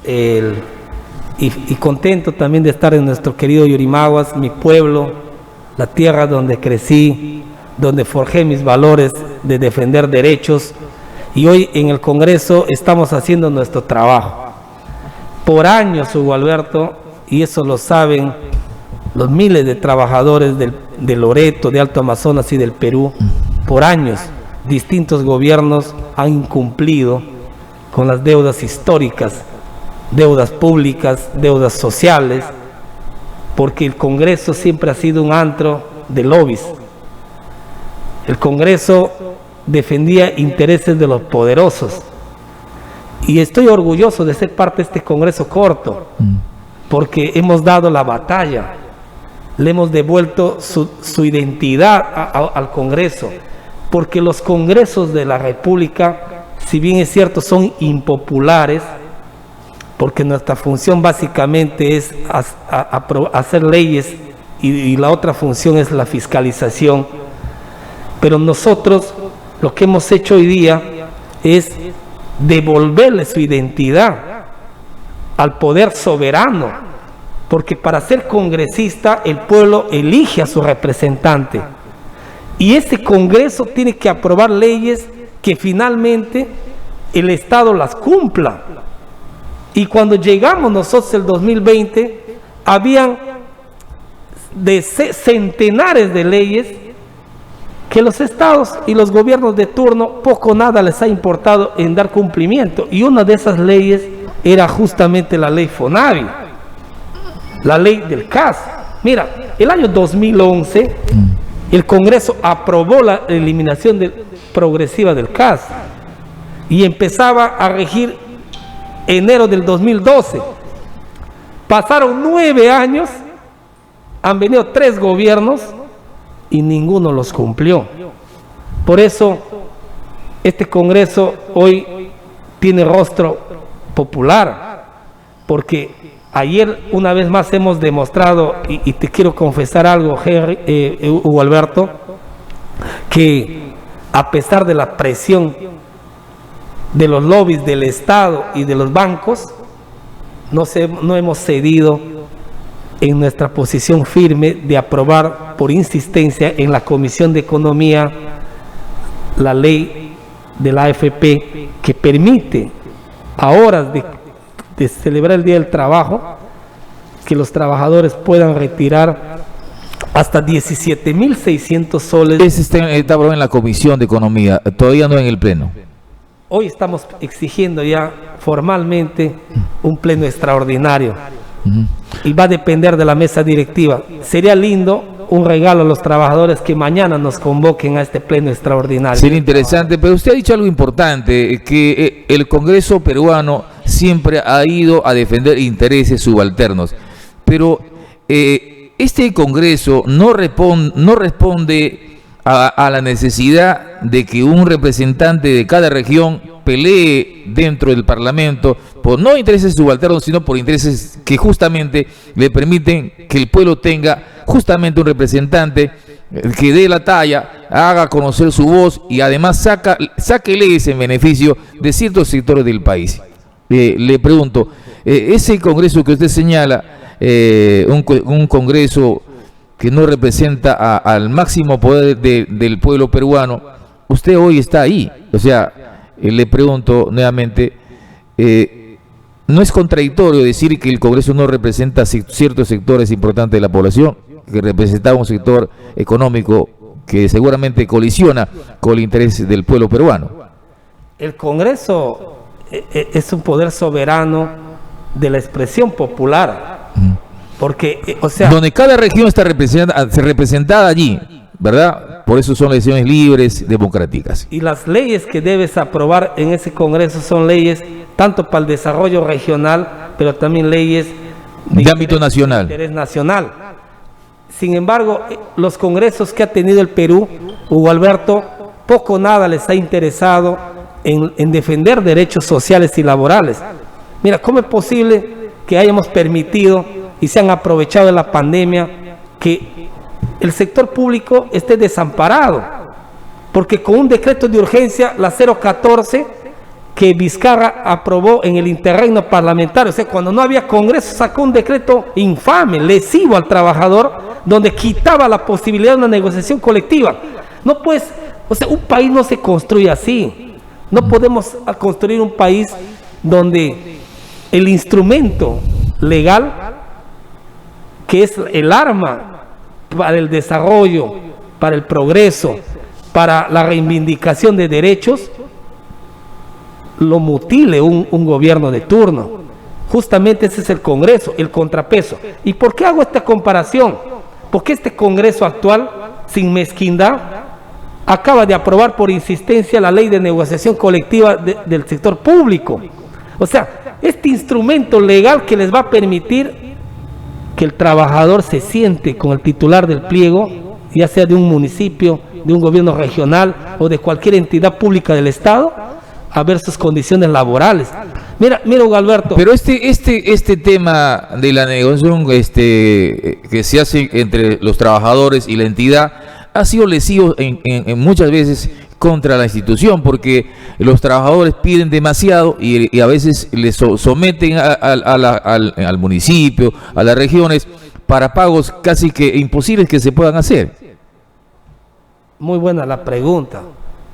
y contento también de estar en nuestro querido Yurimaguas, mi pueblo, la tierra donde crecí, donde forjé mis valores de defender derechos, y hoy en el Congreso estamos haciendo nuestro trabajo. Por años, Hugo Alberto, y eso lo saben los miles de trabajadores de Loreto, de Alto Amazonas y del Perú, por años distintos gobiernos han incumplido con las deudas históricas, deudas públicas, deudas sociales, porque el Congreso siempre ha sido un antro de lobbies. El Congreso defendía intereses de los poderosos, y estoy orgulloso de ser parte de este Congreso corto, porque hemos dado la batalla, le hemos devuelto su identidad al Congreso, porque los congresos de la República, si bien es cierto, son impopulares, porque nuestra función básicamente es hacer leyes y la otra función es la fiscalización, pero nosotros lo que hemos hecho hoy día es devolverle su identidad al poder soberano, porque para ser congresista el pueblo elige a su representante, y ese Congreso tiene que aprobar leyes que finalmente el Estado las cumpla. Y cuando llegamos nosotros el 2020, habían centenares de leyes que los estados y los gobiernos de turno poco o nada les ha importado en dar cumplimiento, y una de esas leyes era justamente la ley FONAVI, la ley del CAS. Mira, el año 2011 el Congreso aprobó la eliminación progresiva del CAS y empezaba a regir enero del 2012. Pasaron 9 años, han venido 3 gobiernos y ninguno los cumplió. Por eso este Congreso hoy tiene rostro popular, porque ayer una vez más hemos demostrado, y te quiero confesar algo, Hugo Alberto, que a pesar de la presión de los lobbies del Estado y de los bancos, no hemos cedido en nuestra posición firme de aprobar por insistencia en la Comisión de Economía la ley de la AFP, que permite a horas de celebrar el Día del Trabajo que los trabajadores puedan retirar hasta 17.600 soles. Ese está aprobado en la Comisión de Economía, todavía no en el Pleno. Hoy estamos exigiendo ya formalmente un pleno extraordinario, y va a depender de la mesa directiva. Sería lindo, un regalo a los trabajadores, que mañana nos convoquen a este pleno extraordinario. Sería interesante, pero usted ha dicho algo importante, que el Congreso peruano siempre ha ido a defender intereses subalternos, pero este Congreso no responde a la necesidad de que un representante de cada región pelee dentro del Parlamento por no intereses subalternos, sino por intereses que justamente le permiten que el pueblo tenga justamente un representante que dé la talla, haga conocer su voz y además saque leyes en beneficio de ciertos sectores del país. Le pregunto, ese Congreso que usted señala, un Congreso que no representa al máximo poder del pueblo peruano, usted hoy está ahí. O sea, le pregunto nuevamente, ¿no es contradictorio decir que el Congreso no representa ciertos sectores importantes de la población, que representa un sector económico que seguramente colisiona con el interés del pueblo peruano? El Congreso es un poder soberano de la expresión popular, porque, o sea, donde cada región está representada allí, ¿verdad? Por eso son elecciones libres, democráticas. Y las leyes que debes aprobar en ese Congreso son leyes tanto para el desarrollo regional, pero también leyes de ámbito nacional. De interés nacional. Sin embargo, los congresos que ha tenido el Perú, Hugo Alberto, poco o nada les ha interesado en defender derechos sociales y laborales. Mira, ¿cómo es posible que hayamos permitido y se han aprovechado de la pandemia que el sector público esté desamparado? Porque con un decreto de urgencia, la 014, que Vizcarra aprobó en el interregno parlamentario. O sea, cuando no había Congreso, sacó un decreto infame, lesivo al trabajador, donde quitaba la posibilidad de una negociación colectiva. No pues, o sea, un país no se construye así. No podemos construir un país donde el instrumento legal, que es el arma para el desarrollo, para el progreso, para la reivindicación de derechos, lo mutile un gobierno de turno. Justamente ese es el Congreso, el contrapeso. ¿Y por qué hago esta comparación? Porque este Congreso actual, sin mezquindad, acaba de aprobar por insistencia la ley de negociación colectiva del sector público. O sea, este instrumento legal que les va a permitir que el trabajador se siente con el titular del pliego, ya sea de un municipio, de un gobierno regional o de cualquier entidad pública del Estado, a ver sus condiciones laborales. Mira, Hugo Alberto. Pero este tema de la negociación que se hace entre los trabajadores y la entidad ha sido lesivo en muchas veces contra la institución, porque los trabajadores piden demasiado y a veces les someten al municipio, a las regiones, para pagos casi que imposibles que se puedan hacer. Muy buena la pregunta,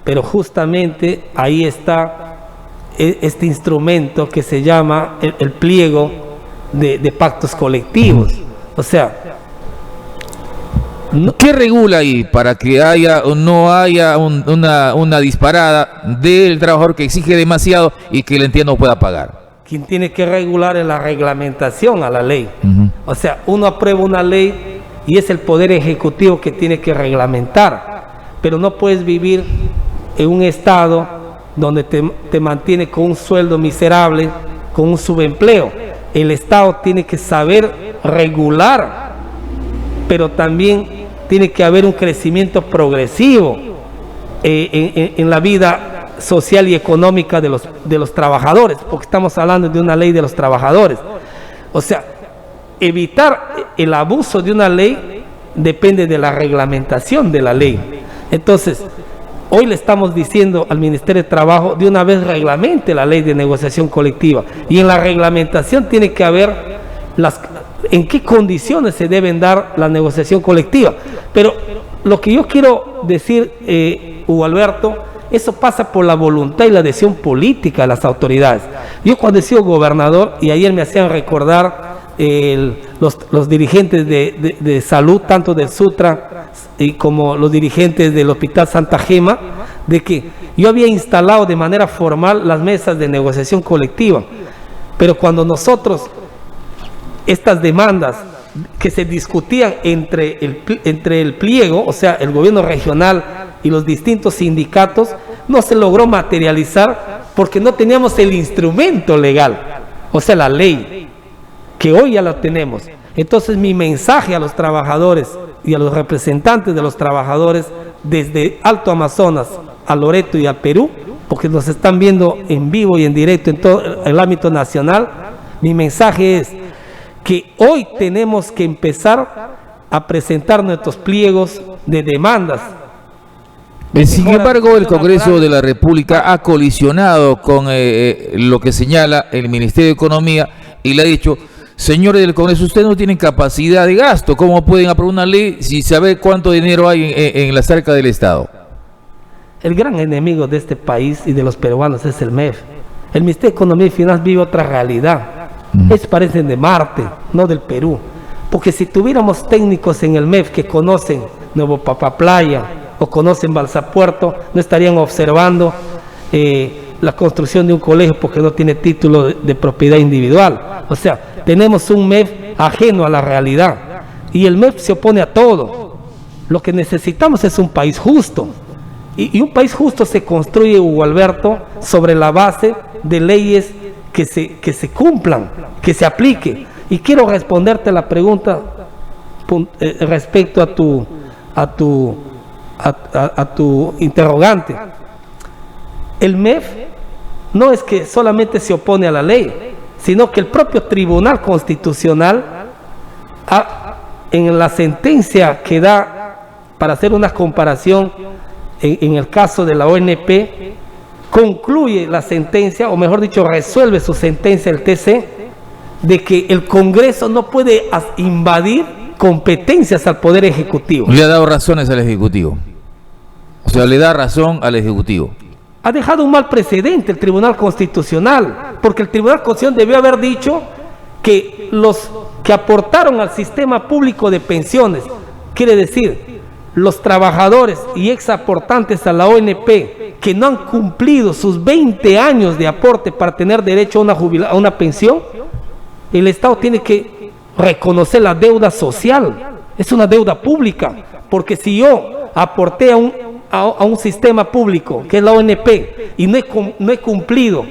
pero justamente ahí está este instrumento que se llama el pliego de pactos colectivos. O sea, ¿qué regula ahí para que haya o no haya una disparada del trabajador que exige demasiado y que el entidad no pueda pagar? Quien tiene que regular es la reglamentación a la ley. O sea, uno aprueba una ley y es el Poder Ejecutivo que tiene que reglamentar, pero no puedes vivir en un estado donde te mantiene con un sueldo miserable, con un subempleo. El Estado tiene que saber regular, pero también tiene que haber un crecimiento progresivo en la vida social y económica de los trabajadores, porque estamos hablando de una ley de los trabajadores. O sea, evitar el abuso de una ley depende de la reglamentación de la ley. Entonces, hoy le estamos diciendo al Ministerio de Trabajo de una vez reglamente la ley de negociación colectiva, y en la reglamentación tiene que haber en qué condiciones se deben dar la negociación colectiva. Pero lo que yo quiero decir, Hugo Alberto, eso pasa por la voluntad y la decisión política de las autoridades. Yo cuando he sido gobernador, y ayer me hacían recordar los dirigentes de salud, tanto del Sutra y como los dirigentes del Hospital Santa Gema, de que yo había instalado de manera formal las mesas de negociación colectiva, pero cuando nosotros estas demandas que se discutían entre el pliego, o sea, el gobierno regional y los distintos sindicatos, no se logró materializar porque no teníamos el instrumento legal, o sea, la ley, que hoy ya la tenemos. Entonces, mi mensaje a los trabajadores y a los representantes de los trabajadores desde Alto Amazonas a Loreto y a Perú, porque nos están viendo en vivo y en directo en todo el ámbito nacional, mi mensaje es que hoy tenemos que empezar a presentar nuestros pliegos de demandas. Sin embargo, el Congreso de la República ha colisionado con lo que señala el Ministerio de Economía y le ha dicho: señores del Congreso, ustedes no tienen capacidad de gasto, ¿cómo pueden aprobar una ley si sabe cuánto dinero hay en la cerca del Estado? El gran enemigo de este país y de los peruanos es el MEF. El Ministerio de Economía y Finanzas vive otra realidad. Ellos parecen de Marte, no del Perú. Porque si tuviéramos técnicos en el MEF que conocen Nuevo Papaplaya o conocen Balsapuerto, no estarían observando la construcción de un colegio porque no tiene título de propiedad individual. O sea, tenemos un MEF ajeno a la realidad y el MEF se opone a todo. Lo que necesitamos es un país justo, y un país justo se construye, Hugo Alberto, sobre la base de leyes que se cumplan, que se aplique. Y quiero responderte la pregunta respecto a tu interrogante. El MEF no es que solamente se opone a la ley, sino que el propio Tribunal Constitucional, en la sentencia que da, para hacer una comparación en el caso de la ONP concluye la sentencia, o mejor dicho, resuelve su sentencia el TC, de que el Congreso no puede invadir competencias al Poder Ejecutivo. Le ha dado razones al Ejecutivo. O sea, le da razón al Ejecutivo. Ha dejado un mal precedente el Tribunal Constitucional, porque el Tribunal Constitucional debió haber dicho que los que aportaron al sistema público de pensiones, quiere decir, los trabajadores y exaportantes a la ONP que no han cumplido sus 20 años de aporte para tener derecho a una pensión, el Estado tiene que reconocer la deuda social. Es una deuda pública, porque si yo aporté a un sistema público que es la ONP y no he cumplido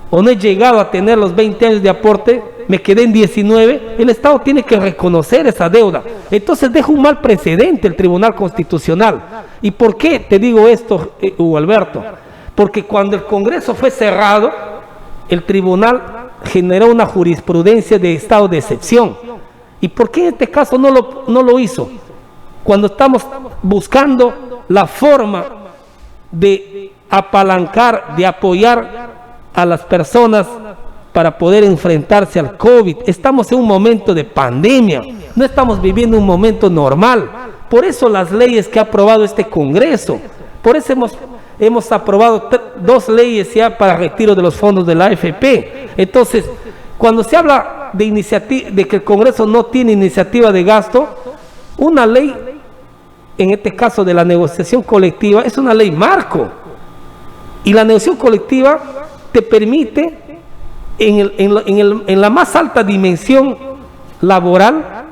o no he llegado a tener los 20 años de aporte, me quedé en 19, el Estado tiene que reconocer esa deuda. Entonces deja un mal precedente el Tribunal Constitucional. ¿Y por qué te digo esto, Hugo Alberto? Porque cuando el Congreso fue cerrado, el Tribunal generó una jurisprudencia de estado de excepción. ¿Y por qué en este caso no lo hizo? Cuando estamos buscando la forma de apalancar, de apoyar a las personas para poder enfrentarse al COVID. Estamos en un momento de pandemia, no estamos viviendo un momento normal. Por eso las leyes que ha aprobado este Congreso, por eso hemos aprobado 2 leyes ya para retiro de los fondos de la AFP. Entonces, cuando se habla de iniciativa, de que el Congreso no tiene iniciativa de gasto, una ley, en este caso de la negociación colectiva, es una ley marco. Y la negociación colectiva te permite, en la más alta dimensión laboral,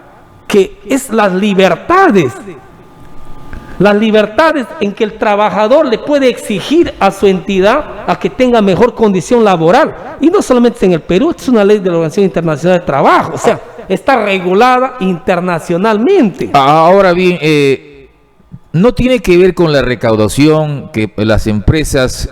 que es las libertades en que el trabajador le puede exigir a su entidad a que tenga mejor condición laboral. Y no solamente en el Perú, es una ley de la Organización Internacional de Trabajo, o sea, está regulada internacionalmente. Ahora bien, no tiene que ver con la recaudación que las empresas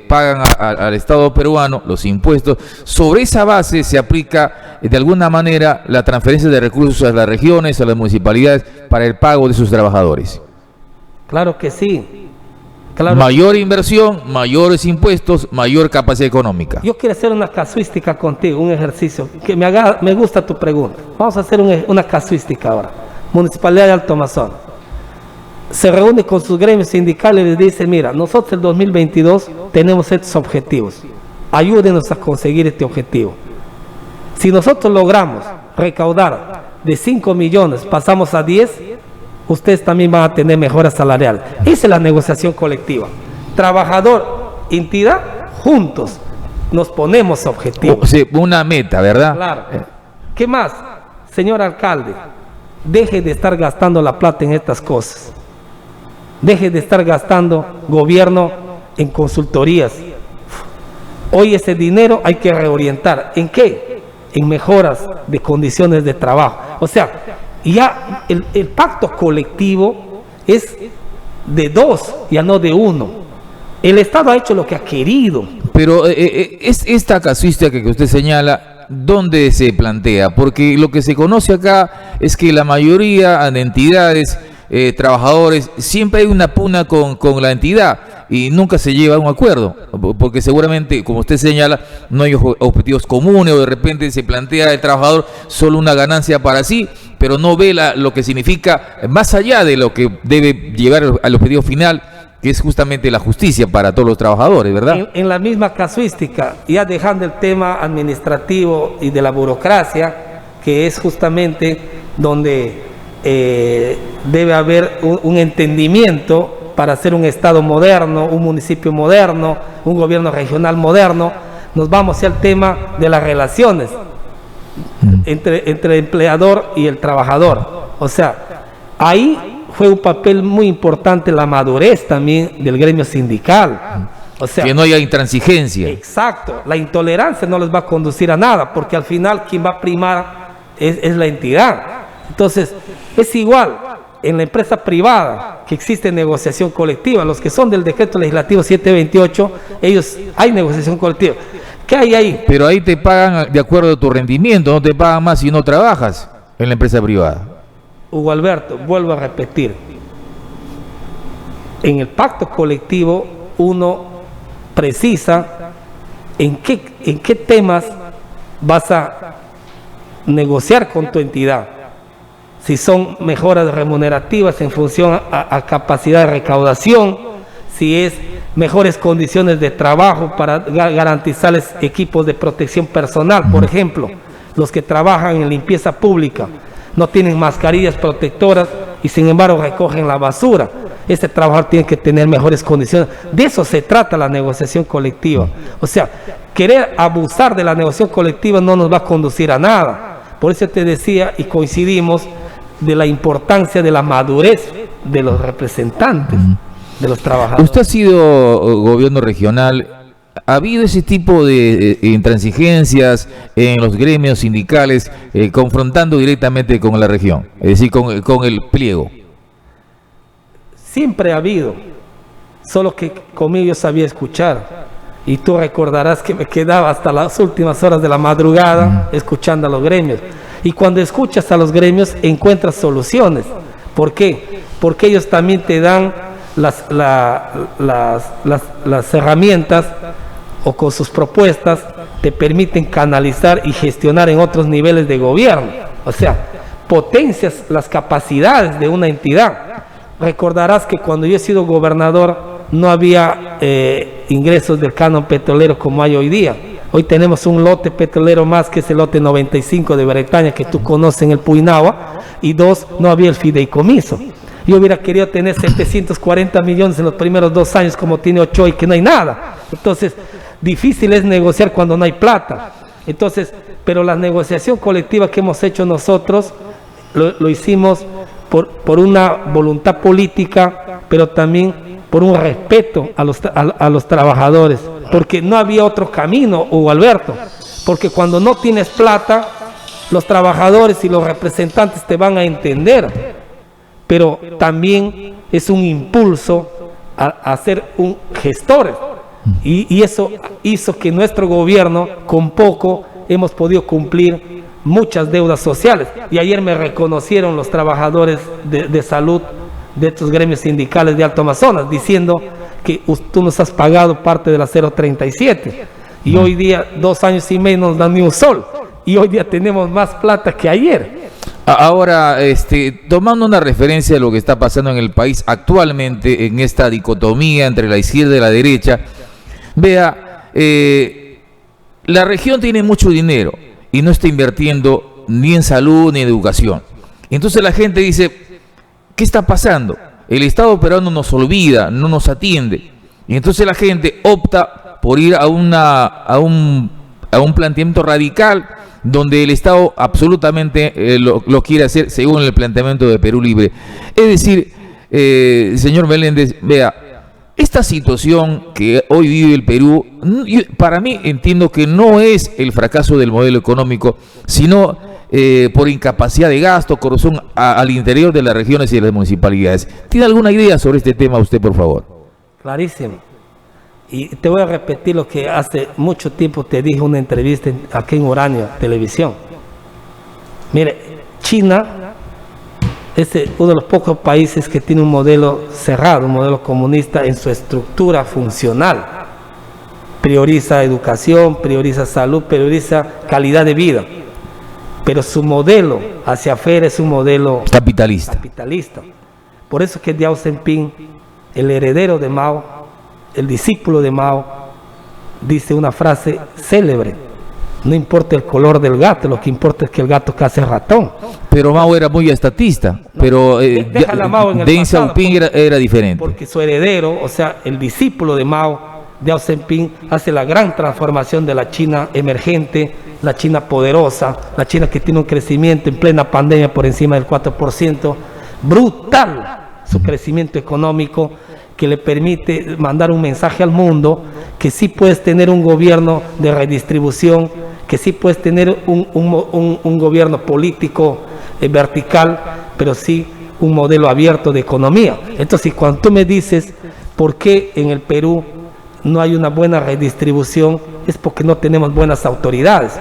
pagan al Estado peruano, los impuestos. Sobre esa base se aplica de alguna manera la transferencia de recursos a las regiones, a las municipalidades, para el pago de sus trabajadores. Claro que sí. Claro. Mayor inversión, mayores impuestos, mayor capacidad económica. Yo quiero hacer una casuística contigo, un ejercicio, que me gusta tu pregunta. Vamos a hacer una casuística ahora. Municipalidad de Alto Mazón se reúne con sus gremios sindicales y les dice: mira, nosotros el 2022 tenemos estos objetivos, ayúdenos a conseguir este objetivo. Si nosotros logramos recaudar de 5 millones, pasamos a 10, ustedes también van a tener mejoras salariales. Esa es la negociación colectiva. Trabajador, entidad, juntos nos ponemos objetivos. O sea, una meta, ¿verdad? Claro. ¿Qué más? Señor alcalde, deje de estar gastando la plata en estas cosas. Deje de estar gastando gobierno en consultorías. Hoy ese dinero hay que reorientar. ¿En qué? En mejoras de condiciones de trabajo. O sea, ya el pacto colectivo es de 2, ya no de 1. El Estado ha hecho lo que ha querido. Pero es esta casuística que usted señala, ¿dónde se plantea? Porque lo que se conoce acá es que la mayoría de entidades, trabajadores, siempre hay una pugna con la entidad y nunca se lleva a un acuerdo, porque seguramente, como usted señala, no hay objetivos comunes, o de repente se plantea el trabajador solo una ganancia para sí, pero no ve lo que significa más allá de lo que debe llevar al objetivo final, que es justamente la justicia para todos los trabajadores, ¿verdad? En la misma casuística, ya dejando el tema administrativo y de la burocracia, que es justamente donde debe haber un entendimiento para hacer un Estado moderno, un municipio moderno, un gobierno regional moderno. Nos vamos al tema de las relaciones entre el empleador y el trabajador. O sea, ahí fue un papel muy importante la madurez también del gremio sindical. O sea, que no haya intransigencia. Exacto, la intolerancia no les va a conducir a nada, porque al final quien va a primar es la entidad. Entonces, es igual en la empresa privada, que existe negociación colectiva. Los que son del decreto legislativo 728, ellos hay negociación colectiva. ¿Qué hay ahí? Pero ahí te pagan de acuerdo a tu rendimiento, no te pagan más si no trabajas en la empresa privada. Hugo Alberto, vuelvo a repetir, en el pacto colectivo uno precisa en qué temas vas a negociar con tu entidad. Si son mejoras remunerativas en función a capacidad de recaudación, si es mejores condiciones de trabajo para garantizarles equipos de protección personal, por ejemplo, los que trabajan en limpieza pública no tienen mascarillas protectoras y sin embargo recogen la basura. Ese trabajador tiene que tener mejores condiciones. De eso se trata la negociación colectiva. O sea, querer abusar de la negociación colectiva no nos va a conducir a nada. Por eso te decía y coincidimos de la importancia de la madurez de los representantes, de los trabajadores. Usted ha sido gobierno regional. ¿Ha habido ese tipo de intransigencias en los gremios sindicales confrontando directamente con la región? Es decir, con el pliego. Siempre ha habido, solo que conmigo yo sabía escuchar. Y tú recordarás que me quedaba hasta las últimas horas de la madrugada escuchando a los gremios. Y cuando escuchas a los gremios encuentras soluciones. ¿Por qué? Porque ellos también te dan las herramientas, o con sus propuestas te permiten canalizar y gestionar en otros niveles de gobierno. O sea, potencias las capacidades de una entidad. Recordarás que cuando yo he sido gobernador no había ingresos del canon petrolero como hay hoy día. Hoy tenemos un lote petrolero más, que es el lote 95 de Bretaña, que tú conoces en el Puinahua, y dos, no había el fideicomiso. Yo hubiera querido tener 740 millones en los primeros 2 años como tiene Ochoa y que no hay nada. Entonces, difícil es negociar cuando no hay plata. Entonces, pero la negociación colectiva que hemos hecho nosotros, lo hicimos por una voluntad política, pero también por un respeto a los trabajadores, porque no había otro camino, Hugo Alberto, porque cuando no tienes plata, los trabajadores y los representantes te van a entender, pero también es un impulso a ser un gestor, y eso hizo que nuestro gobierno, con poco, hemos podido cumplir muchas deudas sociales. Y ayer me reconocieron los trabajadores de salud de estos gremios sindicales de Alto Amazonas, diciendo que tú nos has pagado parte de la 037, y hoy día 2 años y medio no nos dan ni un sol, y hoy día tenemos más plata que ayer. Ahora, tomando una referencia de lo que está pasando en el país actualmente, en esta dicotomía entre la izquierda y la derecha, vea, la región tiene mucho dinero y no está invirtiendo ni en salud ni en educación. Entonces la gente dice, ¿qué está pasando? El Estado peruano nos olvida, no nos atiende. Y entonces la gente opta por ir a un planteamiento radical, donde el Estado absolutamente lo quiere hacer según el planteamiento de Perú Libre. Es decir, señor Meléndez, vea, esta situación que hoy vive el Perú, para mí entiendo que no es el fracaso del modelo económico, sino por incapacidad de gasto, corrupción al interior de las regiones y de las municipalidades. ¿Tiene alguna idea sobre este tema usted, por favor? Clarísimo. Y te voy a repetir lo que hace mucho tiempo te dije en una entrevista aquí en Urania Televisión. Mire, China es uno de los pocos países que tiene un modelo cerrado, un modelo comunista en su estructura funcional. Prioriza educación, prioriza salud, prioriza calidad de vida. Pero su modelo hacia afuera es un modelo capitalista. Por eso que Deng Xiaoping, el heredero de Mao, el discípulo de Mao, dice una frase célebre: no importa el color del gato, lo que importa es que el gato case ratón. Pero Mao era muy estatista, no, pero Deng Xiaoping era diferente. Porque su heredero, o sea, el discípulo de Mao, Deng Xiaoping, hace la gran transformación de la China emergente, la China poderosa, la China que tiene un crecimiento en plena pandemia por encima del 4%, brutal su crecimiento económico, que le permite mandar un mensaje al mundo que sí puedes tener un gobierno de redistribución, que sí puedes tener un gobierno político vertical, pero sí un modelo abierto de economía. Entonces, cuando tú me dices por qué en el Perú no hay una buena redistribución, es porque no tenemos buenas autoridades.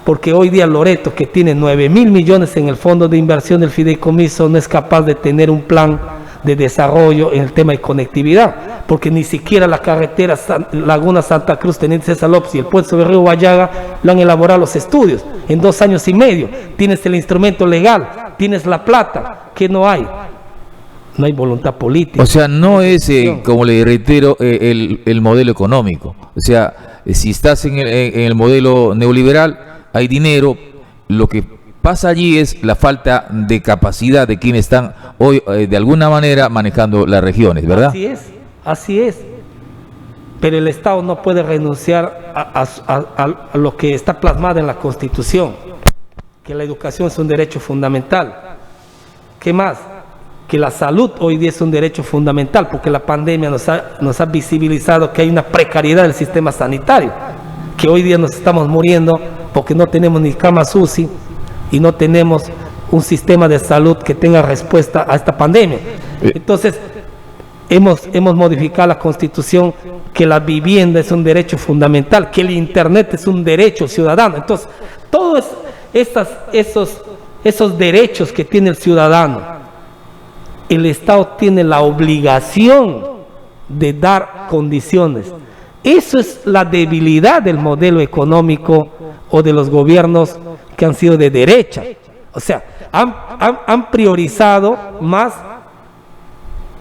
Porque hoy día Loreto, que tiene 9.000 millones en el fondo de inversión del fideicomiso, no es capaz de tener un plan de desarrollo en el tema de conectividad. porque ni siquiera la carretera Laguna Santa Cruz, Teniente César López y el puente sobre el río Guayaga lo han elaborado los estudios en 2 años y medio. Tienes el instrumento legal, tienes la plata, ¿qué no hay? No hay voluntad política. O sea, no es, como le reitero, el modelo económico. O sea, si estás en el modelo neoliberal, hay dinero, lo que pasa allí es la falta de capacidad de quienes están hoy, de alguna manera, manejando las regiones, ¿verdad? Así es. Pero el Estado no puede renunciar a lo que está plasmado en la Constitución, que la educación es un derecho fundamental. ¿Qué más? Que la salud hoy día es un derecho fundamental, porque la pandemia nos ha visibilizado que hay una precariedad del sistema sanitario, que hoy día nos estamos muriendo porque no tenemos ni camas UCI y no tenemos un sistema de salud que tenga respuesta a esta pandemia. Entonces, hemos modificado la Constitución, que la vivienda es un derecho fundamental, que el Internet es un derecho ciudadano. Entonces, todos esos derechos que tiene el ciudadano, el Estado tiene la obligación de dar condiciones. Eso es la debilidad del modelo económico o de los gobiernos que han sido de derecha. O sea, han priorizado más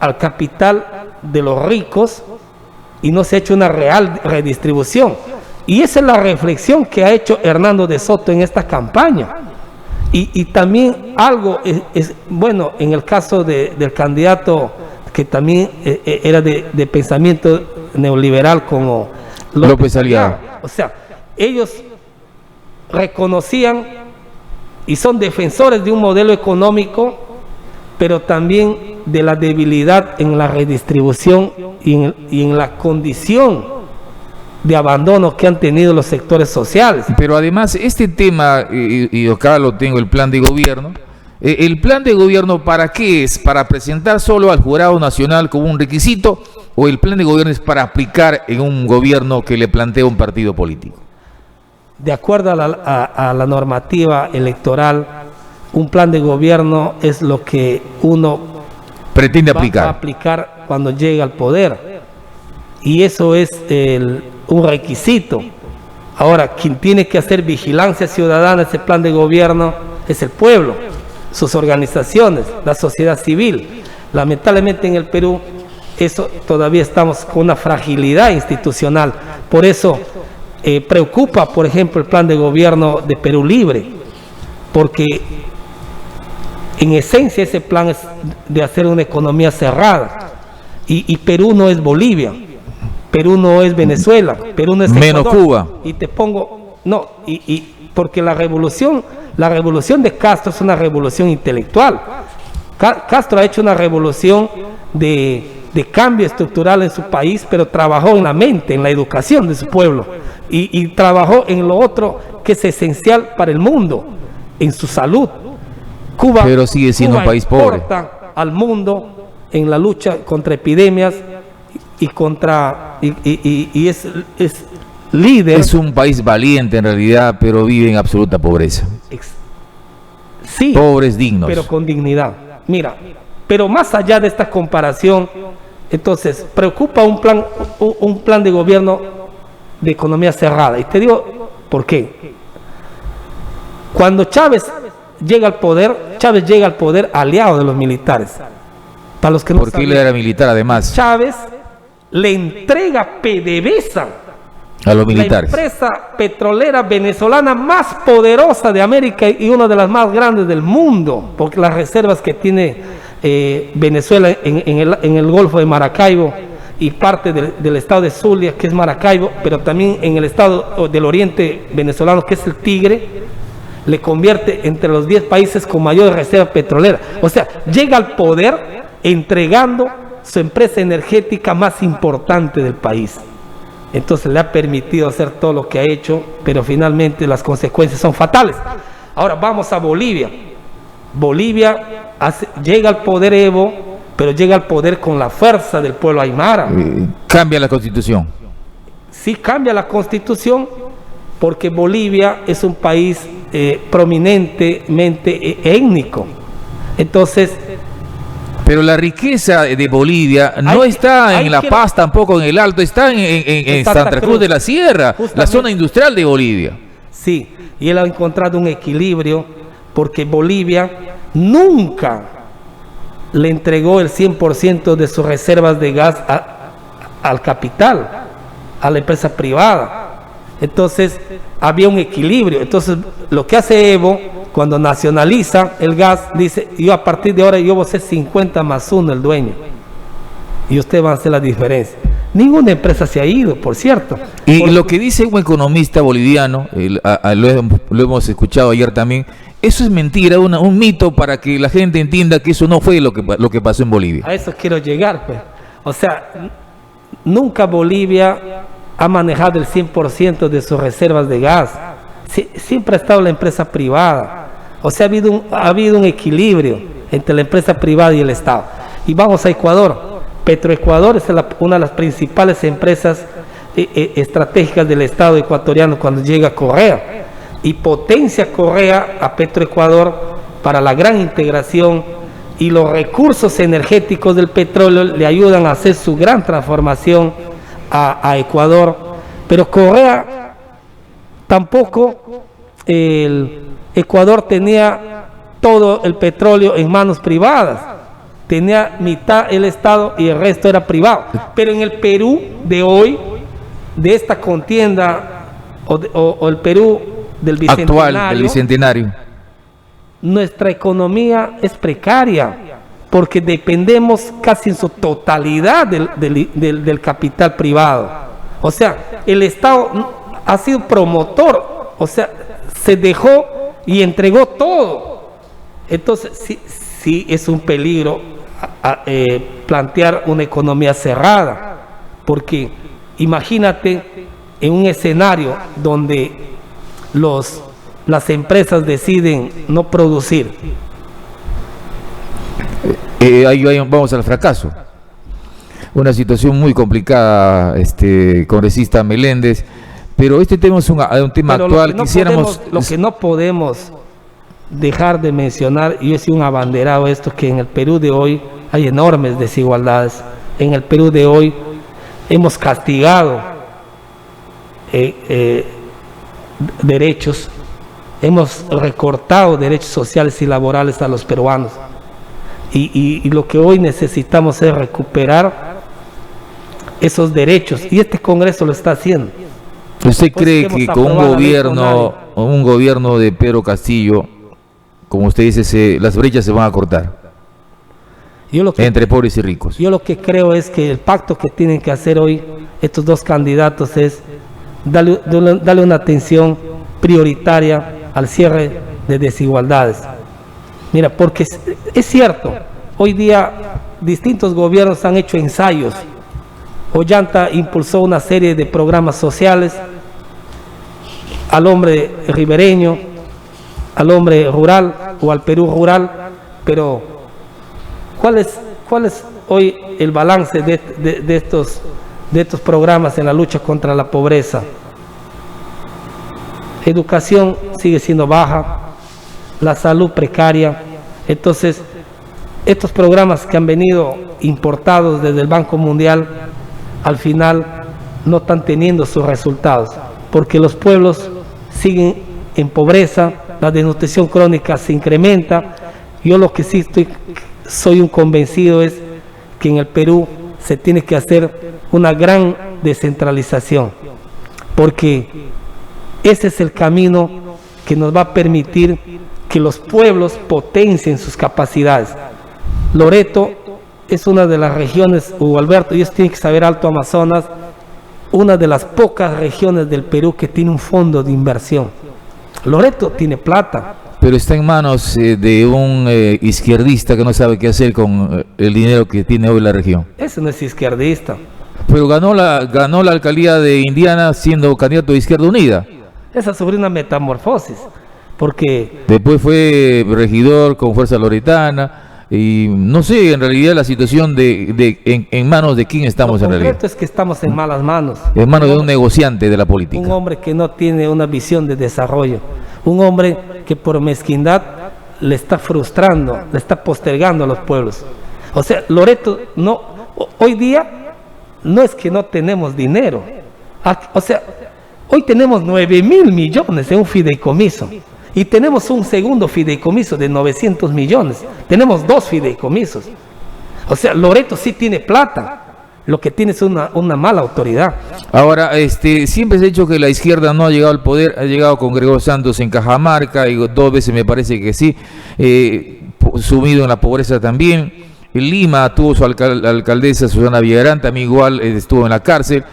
al capital de los ricos y no se ha hecho una real redistribución. Y esa es la reflexión que ha hecho Hernando de Soto en esta campaña. Y también algo bueno, en el caso del candidato que también era de pensamiento neoliberal como López Aliaga. O sea, ellos reconocían y son defensores de un modelo económico, pero también de la debilidad en la redistribución y en la condición de abandono que han tenido los sectores sociales. Pero además este tema, y acá lo tengo, el plan de gobierno, ¿el plan de gobierno para qué es? ¿Para presentar solo al Jurado Nacional como un requisito, o el plan de gobierno es para aplicar en un gobierno que le plantea un partido político? De acuerdo a la normativa electoral, un plan de gobierno es lo que uno pretende va a aplicar cuando llega al poder, y eso es un requisito. Ahora, quien tiene que hacer vigilancia ciudadana ese plan de gobierno es el pueblo, sus organizaciones, la sociedad civil. Lamentablemente en el Perú eso todavía estamos con una fragilidad institucional. Por eso preocupa, por ejemplo, el plan de gobierno de Perú Libre, porque en esencia ese plan es de hacer una economía cerrada, y Perú no es Bolivia, Perú no es Venezuela, Perú no es menos Ecuador. Cuba. Y te pongo, no, porque la revolución de Castro es una revolución intelectual. Castro ha hecho una revolución de cambio estructural en su país, pero trabajó en la mente, en la educación de su pueblo, y trabajó en lo otro que es esencial para el mundo, en su salud. Cuba, pero sigue siendo un país pobre. Al mundo en la lucha contra epidemias y es líder. Es un país valiente en realidad, pero vive en absoluta pobreza. Sí, pobres dignos, pero con dignidad. Mira, pero más allá de esta comparación, entonces preocupa un plan de gobierno de economía cerrada. Y te digo por qué. Cuando Chávez llega al poder aliado de los militares. Para los que no porque él era militar además. Chávez le entrega PDVSA a los militares, la empresa petrolera venezolana más poderosa de América y una de las más grandes del mundo, porque las reservas que tiene Venezuela en el Golfo de Maracaibo y parte del estado de Zulia, que es Maracaibo, pero también en el estado del oriente venezolano, que es el Tigre, le convierte entre los 10 países con mayor reserva petrolera. O sea, llega al poder entregando su empresa energética más importante del país. Entonces le ha permitido hacer todo lo que ha hecho, pero finalmente las consecuencias son fatales. Ahora vamos a Bolivia. Bolivia llega al poder Evo, pero llega al poder con la fuerza del pueblo aymara. Cambia la constitución. Sí, cambia la constitución, porque Bolivia es un país prominentemente étnico. Entonces, Pero la riqueza de Bolivia no está en La Paz, tampoco en el Alto, está en Santa Cruz de la Sierra, la zona industrial de Bolivia. Sí, y él ha encontrado un equilibrio porque Bolivia nunca le entregó el 100% de sus reservas de gas al capital, a la empresa privada. Entonces había un equilibrio. Entonces lo que hace Evo cuando nacionaliza el gas, dice: yo a partir de ahora yo voy a ser 50+1 el dueño y usted va a hacer la diferencia. Ninguna empresa se ha ido, por cierto. Y lo que dice un economista boliviano, lo hemos escuchado ayer también, eso es mentira, un mito para que la gente entienda que eso no fue lo que pasó en Bolivia. A eso quiero llegar, pues. O sea, nunca Bolivia ha manejado el 100% de sus reservas de gas. Siempre ha estado la empresa privada. O sea, ha habido un equilibrio entre la empresa privada y el Estado. Y vamos a Ecuador. Petroecuador es una de las principales empresas estratégicas del Estado ecuatoriano cuando llega Correa. Y potencia Correa a Petroecuador para la gran integración, y los recursos energéticos del petróleo le ayudan a hacer su gran transformación a Ecuador. Pero Correa tampoco, el Ecuador tenía todo el petróleo en manos privadas, tenía mitad el Estado y el resto era privado. Pero en el Perú de hoy, de esta contienda o el Perú del bicentenario, nuestra economía es precaria porque dependemos casi en su totalidad del capital privado. O sea, el Estado ha sido promotor, o sea, se dejó y entregó todo. Entonces sí es un peligro plantear una economía cerrada, porque imagínate en un escenario donde las empresas deciden no producir. Ahí vamos al fracaso. Una situación muy complicada, congresista Meléndez, pero este tema es un tema actual. Lo que no podemos dejar de mencionar, y yo he sido un abanderado de esto, que en el Perú de hoy hay enormes desigualdades. En el Perú de hoy hemos castigado derechos, hemos recortado derechos sociales y laborales a los peruanos, y lo que hoy necesitamos es recuperar esos derechos, y este Congreso lo está haciendo. ¿Usted cree que con un gobierno de Pedro Castillo, como usted dice, las brechas se van a cortar entre pobres y ricos? Yo lo que creo es que el pacto que tienen que hacer hoy estos dos candidatos es darle una atención prioritaria al cierre de desigualdades. Mira, porque es cierto, hoy día distintos gobiernos han hecho ensayos. Ollanta impulsó una serie de programas sociales al hombre ribereño, al hombre rural o al Perú rural, pero ¿cuál es hoy el balance de estos programas en la lucha contra la pobreza? Educación sigue siendo baja, la salud precaria. Entonces, estos programas que han venido importados desde el Banco Mundial, al final no están teniendo sus resultados, porque los pueblos siguen en pobreza, la desnutrición crónica se incrementa. Yo lo que sí soy un convencido es que en el Perú se tiene que hacer una gran descentralización, porque ese es el camino que nos va a permitir que los pueblos potencien sus capacidades. Loreto es una de las regiones, Hugo Alberto, y ellos tienen que saber, Alto Amazonas, una de las pocas regiones del Perú que tiene un fondo de inversión. Loreto tiene plata, pero está en manos de un izquierdista que no sabe qué hacer con el dinero que tiene hoy la región. Ese no es izquierdista. Pero ganó la alcaldía de Indiana siendo candidato de Izquierda Unida. Esa sufrió una metamorfosis, porque después fue regidor con Fuerza Loretana. Y no sé, en realidad la situación en manos de quién estamos en realidad. Lo cierto es que estamos en malas manos. En manos de un negociante de la política. Un hombre que no tiene una visión de desarrollo. Un hombre que por mezquindad le está frustrando, le está postergando a los pueblos. O sea, Loreto, no, hoy día no es que no tenemos dinero. O sea, hoy tenemos 9.000 millones en un fideicomiso. Y tenemos un segundo fideicomiso de 900 millones. Tenemos 2 fideicomisos. O sea, Loreto sí tiene plata. Lo que tiene es una mala autoridad. Ahora, siempre se ha dicho que la izquierda no ha llegado al poder, ha llegado con Gregorio Santos en Cajamarca, y 2 veces me parece que sí, sumido en la pobreza también. En Lima tuvo su alcaldesa Susana Villarán, también igual estuvo en la cárcel.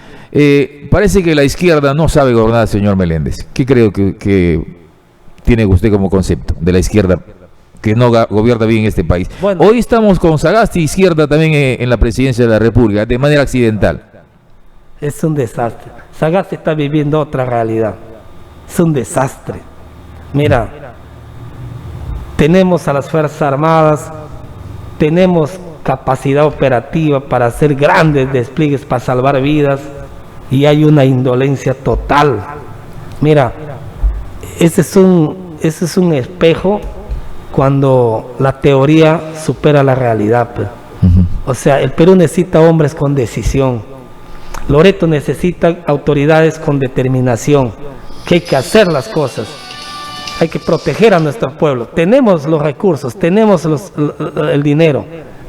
Parece que la izquierda no sabe gobernar, señor Meléndez. ¿Qué creo que tiene usted como concepto de la izquierda que no gobierna bien este país? Bueno, hoy estamos con Sagasti Izquierda también en la presidencia de la República, de manera accidental. Es un desastre. Sagasti está viviendo otra realidad. Es un desastre. Mira, tenemos a las Fuerzas Armadas, tenemos capacidad operativa para hacer grandes despliegues para salvar vidas, y hay una indolencia total. Mira, ese es un espejo cuando la teoría supera la realidad. O sea, el Perú necesita hombres con decisión. Loreto necesita autoridades con determinación, que hay que hacer las cosas. Hay que proteger a nuestro pueblo. Tenemos los recursos, tenemos el dinero,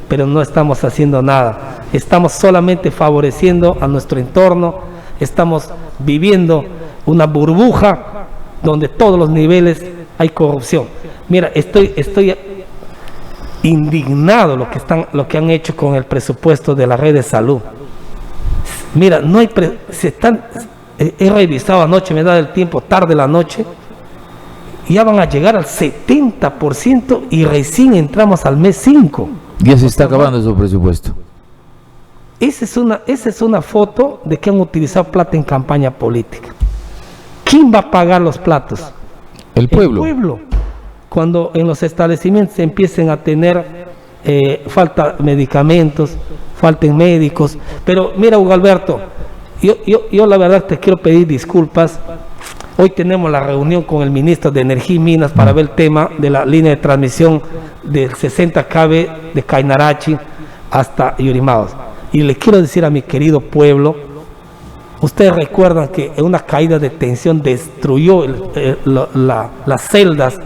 pero no estamos haciendo nada. Estamos solamente favoreciendo a nuestro entorno. Estamos viviendo una burbuja donde todos los niveles hay corrupción. Mira, estoy indignado lo que han hecho con el presupuesto de la red de salud. Mira, no hay he revisado anoche, me da el tiempo, tarde la noche, ya van a llegar al 70% y recién entramos al mes 5. Ya se está acabando su presupuesto. Esa es una foto de que han utilizado plata en campaña política. ¿Quién va a pagar los platos? El pueblo. El pueblo. Cuando en los establecimientos empiecen a tener falta medicamentos, falten médicos. Pero mira, Hugo Alberto, yo la verdad te quiero pedir disculpas. Hoy tenemos la reunión con el ministro de Energía y Minas para ver el tema de la línea de transmisión del 60 kV de Cainarachi hasta Yurimaguas. Y le quiero decir a mi querido pueblo, ustedes recuerdan que una caída de tensión destruyó las celdas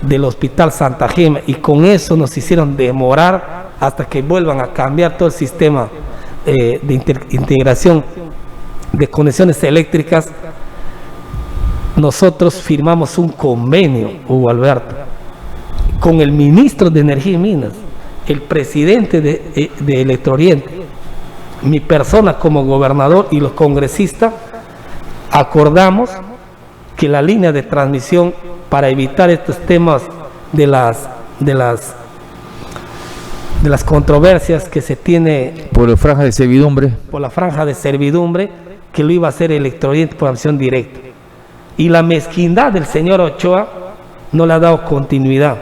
del Hospital Santa Gema, y con eso nos hicieron demorar hasta que vuelvan a cambiar todo el sistema de integración de conexiones eléctricas. Nosotros firmamos un convenio, Hugo Alberto, con el ministro de Energía y Minas, el presidente de Electrooriente, mi persona como gobernador y los congresistas. Acordamos que la línea de transmisión, para evitar estos temas de las controversias que se tiene por la franja de servidumbre, que lo iba a hacer Electrooriente por acción directa. Y la mezquindad del señor Ochoa no le ha dado continuidad.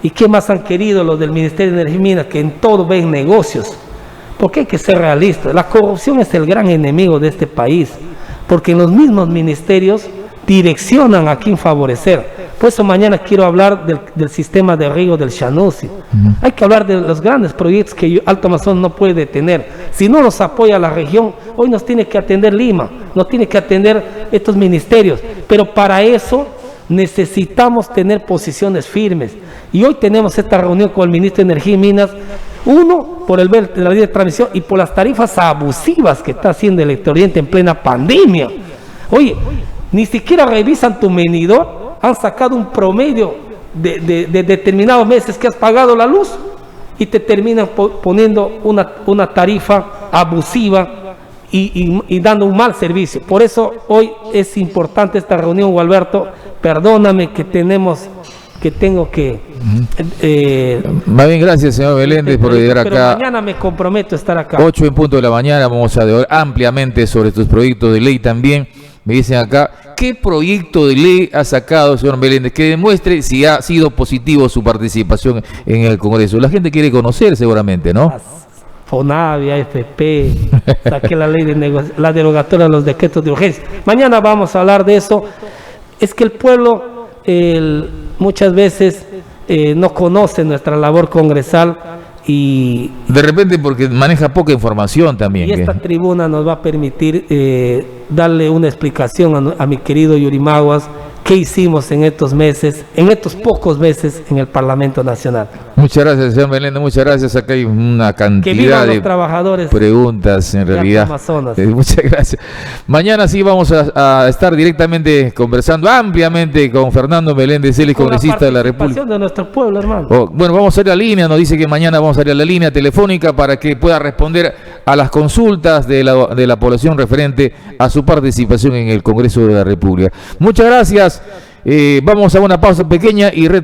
¿Y qué más han querido los del Ministerio de Energía y Minas? Que en todo ven negocios. Porque hay que ser realistas. La corrupción es el gran enemigo de este país, porque en los mismos ministerios direccionan a quién favorecer. Por eso mañana quiero hablar del sistema de riego del Shanusi. Hay que hablar de los grandes proyectos que Alto Amazonas no puede detener. Si no los apoya la región, hoy nos tiene que atender Lima, nos tiene que atender estos ministerios. Pero para eso necesitamos tener posiciones firmes. Y hoy tenemos esta reunión con el ministro de Energía y Minas, uno, por la línea de transmisión, y por las tarifas abusivas que está haciendo Electrooriente en plena pandemia. Oye, ni siquiera revisan tu medidor. Han sacado un promedio de determinados meses que has pagado la luz y te terminan poniendo una tarifa abusiva y dando un mal servicio. Por eso hoy es importante esta reunión, Hugo Alberto. Perdóname que tengo que... Más bien, gracias, señor Meléndez, por llegar acá. Pero mañana me comprometo a estar acá. 8 en punto de la mañana, vamos a debatir ampliamente sobre tus proyectos de ley también. Me dicen acá, ¿qué proyecto de ley ha sacado el señor Meléndez que demuestre si ha sido positivo su participación en el Congreso? La gente quiere conocer seguramente, ¿no? FONAVI, AFP, saqué la ley la derogatoria de los decretos de urgencia. Mañana vamos a hablar de eso. Es que el pueblo muchas veces no conoce nuestra labor congresal y De repente porque maneja poca información también. y esta que- tribuna nos va a permitir darle una explicación a mi querido Yurimaguas qué hicimos en estos meses, en estos pocos meses en el Parlamento Nacional. Muchas gracias, señor Meléndez, muchas gracias. Acá hay una Que cantidad vivan los de trabajadores preguntas en de realidad. Amazonas. Muchas gracias. Mañana sí vamos a estar directamente conversando ampliamente con Fernando Meléndez, él es Con congresista de la República. participación de nuestro pueblo, hermano. Bueno, vamos a ir a la línea, nos dice que mañana vamos a ir a la línea telefónica para que pueda responder a las consultas de la población referente a su participación en el Congreso de la República. Muchas gracias. Vamos a una pausa pequeña y